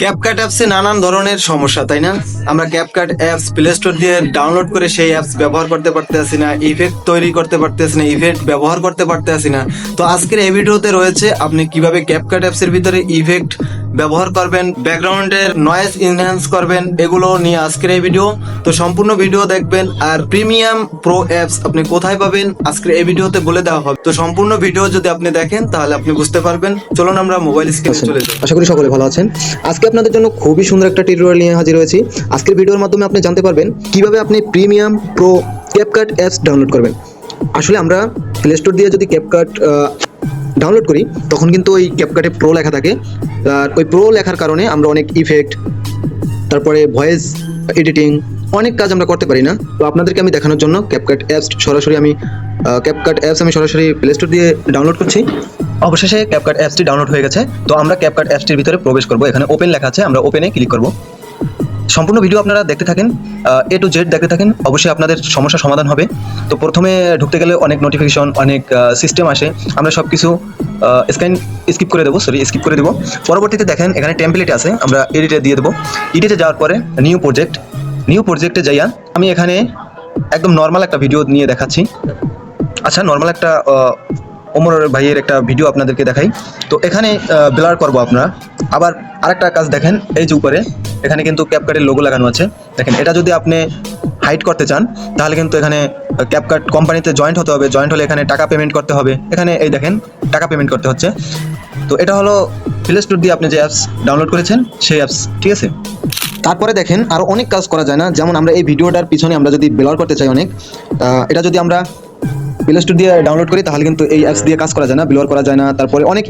CapCut অ্যাপসে নানান ধরনের সমস্যা, তাই না? আমরা ক্যাপকাট অ্যাপস প্লে স্টোর দিয়ে ডাউনলোড করে সেই অ্যাপস ব্যবহার করতে পারতেছি না, ইফেক্ট তৈরি করতে পারতেছি না, ইফেক্ট ব্যবহার করতে পারতেছি না। তো আজকের এই ভিডিওতে রয়েছে আপনি কিভাবে ক্যাপকাট অ্যাপসের ভিতরে ইফেক্ট ব্যবহার করবেন, ব্যাকগ্রাউন্ডের নয়েজ এনহ্যান্স করবেন, এগুলো নিয়ে আজকের এই ভিডিও। তো সম্পূর্ণ ভিডিও দেখবেন। আর প্রিমিয়াম প্রো অ্যাপস আপনি কোথায় পাবেন আজকের এই ভিডিওতে বলে দেওয়া হবে। তো সম্পূর্ণ ভিডিও যদি আপনি দেখেন তাহলে আপনি বুঝতে পারবেন। চলুন আমরা মোবাইল স্ক্রিনে চলে যাই। আশা করি সকলে ভালো আছেন। আজকে আপনাদের জন্য খুবই সুন্দর একটা টিউটোরিয়াল নিয়ে হাজির হয়েছি। আজকের ভিডিওর মাধ্যমে আপনি জানতে পারবেন কিভাবে আপনি premium pro CapCut apps download করবেন। আসলে আমরা প্লে স্টোর দিয়ে যদি ক্যাপকাট ডাউনলোড করি তখন কিন্তু ওই ক্যাপকাটে প্রো লেখা থাকে। আর ওই প্রো লেখার কারণে আমরা অনেক ইফেক্ট, তারপরে ভয়েস এডিটিং, অনেক কাজ আমরা করতে পারি না। তো আপনাদেরকে আমি দেখানোর জন্য ক্যাপকাট অ্যাপস আমি সরাসরি প্লে স্টোর দিয়ে ডাউনলোড করছি। অবশেষে ক্যাপকাট অ্যাপসটি ডাউনলোড হয়ে গেছে। তো আমরা ক্যাপকাট অ্যাপসটির ভিতরে প্রবেশ করব। এখানে ওপেন লেখা আছে, আমরা ওপেনে ক্লিক করব। সম্পূর্ণ ভিডিও আপনারা দেখতে থাকেন, A to Z দেখতে থাকেন, অবশ্যই আপনাদের সমস্যার সমাধান হবে। তো প্রথমে ঢুকতে গেলে অনেক নোটিফিকেশন, অনেক সিস্টেম আসে, আমরা সব কিছু স্কিপ করে দেবো। পরবর্তীতে দেখেন এখানে টেমপ্লেট আছে, আমরা এডিটে দিয়ে দেবো। এডিটে যাওয়ার পরে নিউ প্রজেক্টে যাইয়া আমি এখানে একদম নর্মাল একটা ভিডিও নিয়ে দেখাচ্ছি। আচ্ছা, নর্মাল একটা ওমর ভাইয়ের একটা ভিডিও আপনাদেরকে দেখাই। তো এখানে ব্লার করবো আপনারা। আবার আরেকটা কাজ দেখেন, এই যে উপরে এখানে কিন্তু ক্যাপকাটের লোগো লাগানো আছে। দেখেন, এটা যদি আপনি হাইড করতে চান তাহলে কিন্তু এখানে ক্যাপকাট কোম্পানিতে জয়েন্ট হতে হবে। জয়েন্ট হলে এখানে টাকা পেমেন্ট করতে হবে। এখানে এই দেখেন টাকা পেমেন্ট করতে হচ্ছে। তো এটা হলো প্লে স্টোর দিয়ে আপনি যে অ্যাপস ডাউনলোড করেছেন সেই অ্যাপস, ঠিক আছে। তারপরে দেখেন আরও অনেক কাজ করা যায় না, যেমন আমরা এই ভিডিওটার পিছনে আমরা যদি ব্লার করতে চাই অনেক, এটা যদি আমরা প্লে স্টোর দিয়ে ডাউনলোড করি তাহলে কিন্তু এই অ্যাপস দিয়ে কাজ করা যায় না, ব্লার করা যায় না। তারপরে অনেক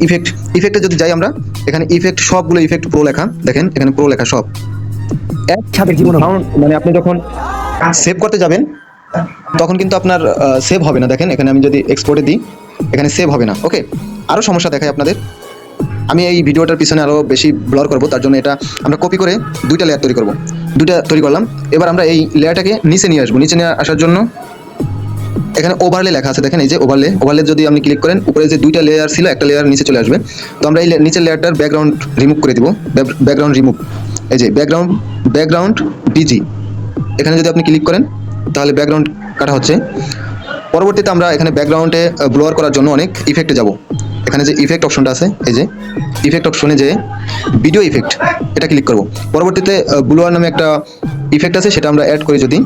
ইফেক্টে যদি যাই আমরা, এখানে ইফেক্ট সবগুলো ইফেক্ট প্রো লেখা, দেখেন এখানে প্রো লেখা সব। একসাথে জীবন মানে আপনি যখন সেভ করতে যাবেন তখন কিন্তু আপনার সেভ হবে না। দেখেন এখানে আমি যদি এক্সপোর্টে দিই, এখানে সেভ হবে না। ওকে, আরও সমস্যা দেখাই আপনাদের। আমি এই ভিডিওটার পিছনে আরও বেশি ব্লার করব, তার জন্য এটা আমরা কপি করে দুইটা লেয়ার তৈরি করলাম। এবার আমরা এই লেয়ারটাকে নিচে নিয়ে আসবো। নিচে নিয়ে আসার জন্য এখানে ওভারলে লেখা আছে, দেখেন এই যে ওভারলে যদি আপনি ক্লিক করেন, উপরে যে দুইটা লেয়ার ছিল একটা লেয়ার নিচে চলে আসবে। তো আমরা এই নিচের লেয়ারটার ব্যাকগ্রাউন্ড রিমুভ করে দিব। ব্যাকগ্রাউন্ড রিমুভ, এই যে ব্যাকগ্রাউন্ড ডিজি, এখানে যদি আপনি ক্লিক করেন তাহলে ব্যাকগ্রাউন্ড কাটা হচ্ছে। পরবর্তীতে আমরা এখানে ব্যাকগ্রাউন্ডে ব্লোয়ার করার জন্য অনেক ইফেক্টে যাব। এখানে যে ইফেক্ট অপশনটা আছে, এই যে ইফেক্ট অপশনে যে ভিডিও ইফেক্ট, এটা ক্লিক করব। পরবর্তীতে ব্লোয়ার নামে একটা ইফেক্ট আছে, সেটা আমরা অ্যাড করি। যদি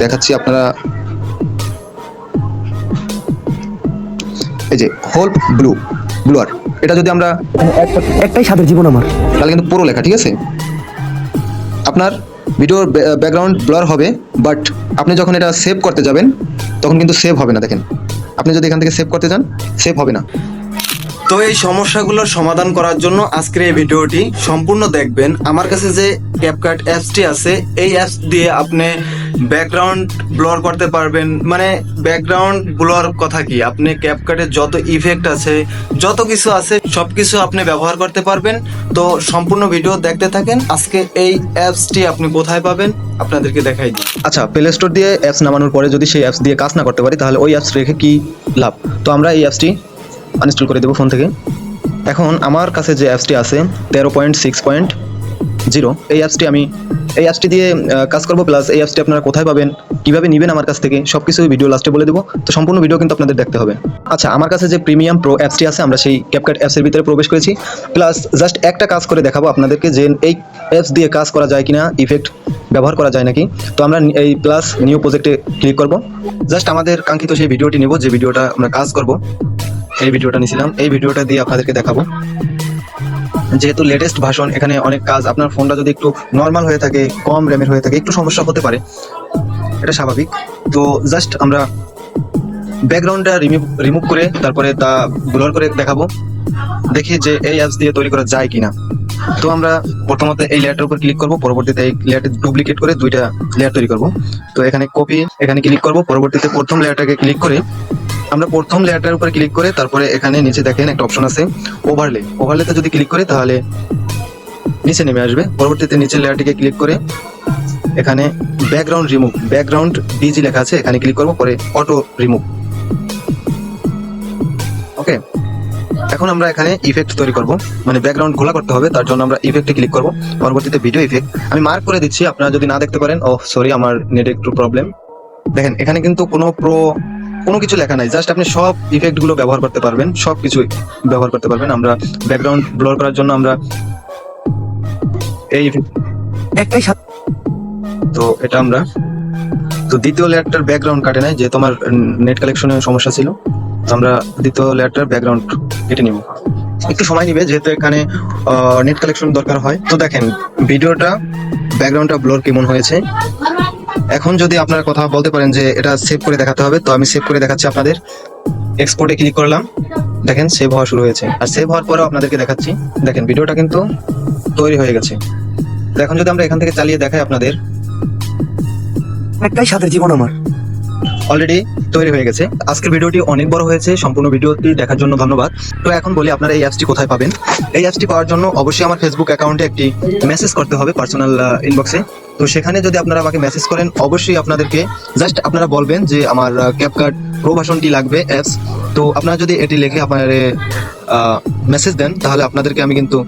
দেখাচ্ছি আপনারা, এই যে হোল ব্লুয়ার, এটা যদি আমরা একটাই স্বাদের জীবন আমার। তাহলে কিন্তু পুরো লেখা, ঠিক আছে। আপনার ভিডিওর ব্যাকগ্রাউন্ড ব্লার হবে, বাট আপনি যখন এটা সেভ করতে যাবেন তখন কিন্তু সেভ হবে না। দেখেন, আপনি যদি এখান থেকে সেভ করতে যান, সেভ হবে না। তো এই সমস্যাগুলোর সমাধান করার জন্য আজকের এই ভিডিওটি সম্পূর্ণ দেখবেন। আমার কাছে যে ক্যাপকাট অ্যাপসটি আছে, এই অ্যাপস দিয়ে আপনি ব্যাকগ্রাউন্ড ব্লর করতে পারবেন। মানে ব্যাকগ্রাউন্ড ব্লর কথা কি, আপনি ক্যাপকাটের যত ইফেক্ট আছে, যত কিছু আছে, সবকিছু আপনি ব্যবহার করতে পারবেন। তো সম্পূর্ণ ভিডিও দেখতে থাকেন। আজকে এই অ্যাপসটি আপনি কোথায় পাবেন আপনাদেরকে দেখাই দিই। আচ্ছা, প্লে স্টোর দিয়ে অ্যাপস নামানোর পরে যদি সেই অ্যাপস দিয়ে কাজ না করতে পারি তাহলে ওই অ্যাপস রেখে কি লাভ? তো আমরা এই অ্যাপসটি আনইনস্টল করে দেবো ফোন থেকে। এখন আমার কাছে যে অ্যাপসটি আছে 13.6.0, এই অ্যাপসটি দিয়ে কাজ করবো। প্লাস এই অ্যাপসটি আপনারা কোথায় পাবেন, কীভাবে নেবেন আমার কাছ থেকে, সব কিছু ভিডিও লাস্টে বলে দেবো। তো সম্পূর্ণ ভিডিও কিন্তু আপনাদের দেখতে হবে। আচ্ছা, আমার কাছে যে প্রিমিয়াম প্রো অ্যাপসটি আছে, আমরা সেই ক্যাপকাট অ্যাপসের ভিতরে প্রবেশ করেছি। প্লাস জাস্ট একটা কাজ করে দেখাবো আপনাদেরকে যে এই অ্যাপস দিয়ে কাজ করা যায় কিনা, ইফেক্ট ব্যবহার করা যায় নাকি। তো আমরা এই প্লাস নিউ প্রজেক্টে ক্লিক করব। জাস্ট আমাদের কাঙ্ক্ষিত সেই ভিডিওটি নেব, যে ভিডিওটা আমরা কাজ করব। এই ভিডিওটা নিয়েছিলাম, এই ভিডিওটা দিয়ে আপনাদেরকে দেখাবো। যেহেতু লেটেস্ট ভার্সন, এখানে অনেক কাজ, আপনার ফোনটা যদি একটু নর্মাল হয়ে থাকে, কম র্যামের হয়ে থাকে, একটু সমস্যা হতে পারে, এটা স্বাভাবিক। তো জাস্ট আমরা ব্যাকগ্রাউন্ডটা রিমুভ করে তারপরে তা ব্লার করে দেখাবো, দেখি যে এই অ্যাপস দিয়ে তৈরি করা যায় কিনা। তো আমরা প্রথমত এই লেয়ারটার উপর ক্লিক করব, পরবর্তীতে এই লেয়ারটা ডুপ্লিকেট করে দুইটা লেয়ার তৈরি করব। তো এখানে কপি, এখানে ক্লিক করব, পরবর্তীতে প্রথম লেয়ারটাকে ক্লিক করে আমরা প্রথম লেয়ারটার উপরে ক্লিক করে তারপরে এখানে নিচে দেখেন একটা অপশন আছে ওভারলেতে যদি ক্লিক করে তাহলে নিচে নেমে আসবে। পরবর্তীতে নিচের লেয়ারটিকে ক্লিক করে এখানে ব্যাকগ্রাউন্ড ডিজি লেখা আছে, এখানে ক্লিক করব, পরে অটো রিমুভ। ওকে, এখন আমরা এখানে ইফেক্ট তৈরি করব, মানে ব্যাকগ্রাউন্ড ঘোলা করতে হবে। তার জন্য আমরা ইফেক্টে ক্লিক করব, পরবর্তীতে ভিডিও ইফেক্ট আমি মার্ক করে দিচ্ছি, আপনারা যদি না দেখতে পারেন ও সরি আমার নেট একটু প্রবলেম। দেখেন এখানে কিন্তু কোনো কিছু লেখা নাই, জাস্ট আপনি সব ইফেক্ট গুলো ব্যবহার করতে পারবেন, সব কিছু ব্যবহার করতে পারবেন। আমরা ব্যাকগ্রাউন্ড ব্লর করার জন্য আমরা এই একটাই সাথে তো এটা আমরা তো দ্বিতীয় লেয়ারটার ব্যাকগ্রাউন্ড কাটে নাই, যে তোমার নেট কালেকশনের সমস্যা ছিল, তো আমরা দ্বিতীয় লেয়ারটার ব্যাকগ্রাউন্ড কেটে নিব। একটু সময় নিবে যেহেতু এখানে নেট কালেকশন দরকার হয়। তো দেখেন ভিডিওটা ব্যাকগ্রাউন্ডটা ব্লর কেমন হয়েছে। এখন যদি আপনারা কথা বলতে পারেন যে এটা সেভ করে দেখাতে হবে, তো আমি সেভ করে দেখাচ্ছি আপনাদের। এক্সপোর্টে ক্লিক করলাম, দেখেন সেভ হওয়া শুরু হয়েছে। আর সেভ হওয়ার পরেও আপনাদেরকে দেখাচ্ছি, দেখেন ভিডিওটা কিন্তু তৈরি হয়ে গেছে। তো এখন যদি আমরা এখান থেকে চালিয়ে দেখাই আপনাদের, একটাই সাথে জীবন আমার। অলরেডি তৈরি হয়ে গেছে। আজকের ভিডিওটি অনেক বড় হয়েছে, সম্পূর্ণ ভিডিওটি দেখার জন্য ধন্যবাদ। তো এখন বলি আপনারা এই অ্যাপসটি কোথায় পাবেন। এই অ্যাপসটি পাওয়ার জন্য অবশ্যই আমার ফেসবুক অ্যাকাউন্টে একটি মেসেজ করতে হবে পার্সোনাল ইনবক্সে। তো সেখানে যদি আপনারা আমাকে মেসেজ করেন, অবশ্যই আপনাদেরকে জাস্ট আপনারা বলবেন যে আমার ক্যাপকাট প্রো ভার্সনটি লাগবে অ্যাপস। তো আপনারা যদি এটি লিখে আপনার মেসেজ দেন, তাহলে আপনাদেরকে আমি কিন্তু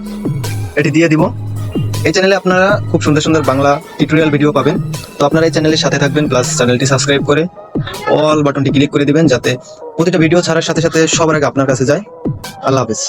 এটি দিয়ে দিব। এই চ্যানেলে আপনারা খুব সুন্দর সুন্দর বাংলা টিউটোরিয়াল ভিডিও পাবেন। তো আপনারা এই চ্যানেলের সাথে থাকবেন, প্লাস চ্যানেলটি সাবস্ক্রাইব করে অল বাটনটি ক্লিক করে দিবেন, যাতে প্রতিটা ভিডিও ছাড়ার সাথে সাথে সবার আগে আপনার কাছে যায়। আল্লাহ হাফেজ।